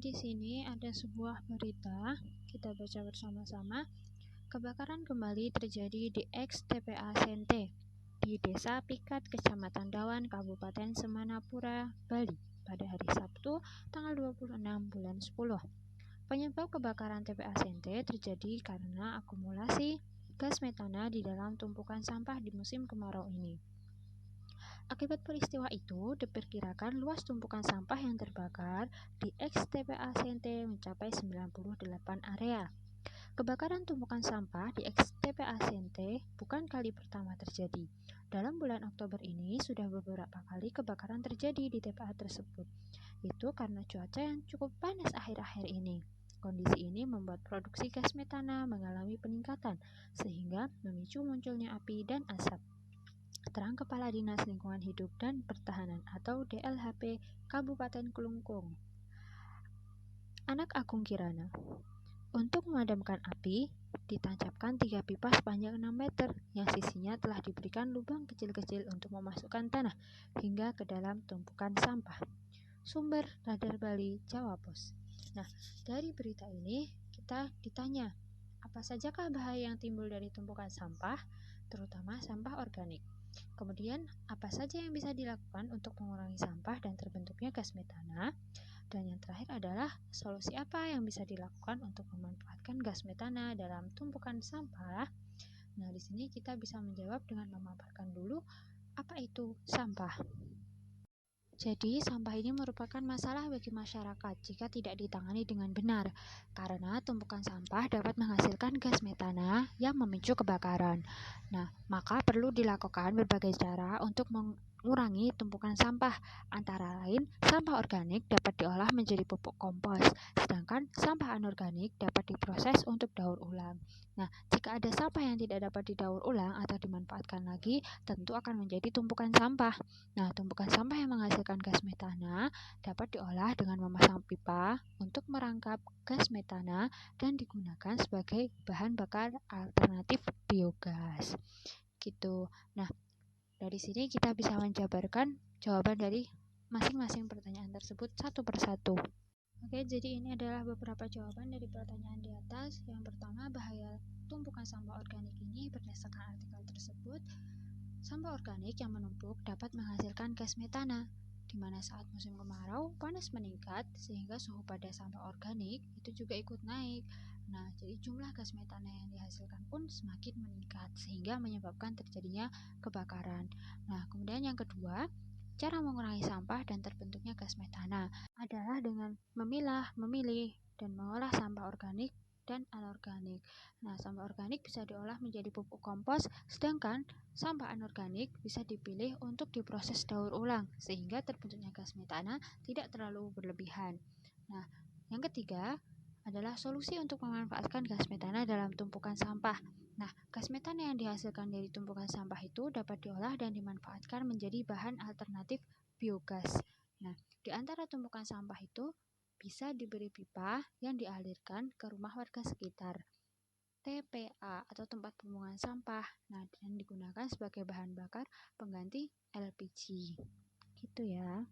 di sini ada sebuah berita, kita baca bersama-sama. Kebakaran kembali terjadi di ex-TPA Sente di Desa Pikat, Kecamatan Dawan, Kabupaten Semanapura, Bali pada hari Sabtu, tanggal 26 bulan 10. Penyebab kebakaran TPA Sente terjadi karena akumulasi gas metana di dalam tumpukan sampah di musim kemarau ini. Akibat peristiwa itu, diperkirakan luas tumpukan sampah yang terbakar di ex-TPA Sente mencapai 98 area. Kebakaran tumpukan sampah di ex-TPA Sente bukan kali pertama terjadi. Dalam bulan Oktober ini sudah beberapa kali kebakaran terjadi di TPA tersebut. Itu karena cuaca yang cukup panas akhir-akhir ini. Kondisi ini membuat produksi gas metana mengalami peningkatan, sehingga memicu munculnya api dan asap. Terang Kepala Dinas Lingkungan Hidup dan Pertahanan atau DLHP Kabupaten Kelungkung. Anak Agung Kirana. Untuk memadamkan api, ditancapkan 3 pipa sepanjang 6 meter yang sisinya telah diberikan lubang kecil-kecil untuk memasukkan tanah hingga ke dalam tumpukan sampah. Sumber Radar Bali, Jawa Pos. Nah, dari berita ini kita ditanya, apa sajakah bahaya yang timbul dari tumpukan sampah, terutama sampah organik? Kemudian, apa saja yang bisa dilakukan untuk mengurangi sampah dan terbentuknya gas metana? Dan yang terakhir adalah solusi apa yang bisa dilakukan untuk memanfaatkan gas metana dalam tumpukan sampah? Nah, di sini kita bisa menjawab dengan memaparkan dulu apa itu sampah. Jadi, sampah ini merupakan masalah bagi masyarakat jika tidak ditangani dengan benar, karena tumpukan sampah dapat menghasilkan gas metana yang memicu kebakaran. Nah, maka perlu dilakukan berbagai cara untuk mengurangi tumpukan sampah, antara lain sampah organik dapat diolah menjadi pupuk kompos, sedangkan sampah anorganik dapat diproses untuk daur ulang. Nah, jika ada sampah yang tidak dapat didaur ulang atau dimanfaatkan lagi, tentu akan menjadi tumpukan sampah. Nah, tumpukan sampah yang menghasilkan gas metana dapat diolah dengan memasang pipa untuk merangkap gas metana dan digunakan sebagai bahan bakar alternatif biogas. Gitu. Nah, dari sini kita bisa menjabarkan jawaban dari masing-masing pertanyaan tersebut satu persatu. Oke, jadi ini adalah beberapa jawaban dari pertanyaan di atas. Yang pertama, bahaya tumpukan sampah organik ini berdasarkan artikel tersebut. Sampah organik yang menumpuk dapat menghasilkan gas metana, di mana saat musim kemarau panas meningkat sehingga suhu pada sampah organik itu juga ikut naik. Nah, jadi jumlah gas metana yang dihasilkan pun semakin meningkat sehingga menyebabkan terjadinya kebakaran. Nah, kemudian yang kedua, cara mengurangi sampah dan terbentuknya gas metana adalah dengan memilah, memilih, dan mengolah sampah organik dan anorganik. Nah, sampah organik bisa diolah menjadi pupuk kompos, sedangkan sampah anorganik bisa dipilih untuk diproses daur ulang, sehingga terbentuknya gas metana tidak terlalu berlebihan. Nah, yang ketiga adalah solusi untuk memanfaatkan gas metana dalam tumpukan sampah. Nah, gas metana yang dihasilkan dari tumpukan sampah itu dapat diolah dan dimanfaatkan menjadi bahan alternatif biogas. Nah, di antara tumpukan sampah itu bisa diberi pipa yang dialirkan ke rumah warga sekitar. TPA atau tempat pembuangan sampah. Nah, dan digunakan sebagai bahan bakar pengganti LPG. Gitu ya.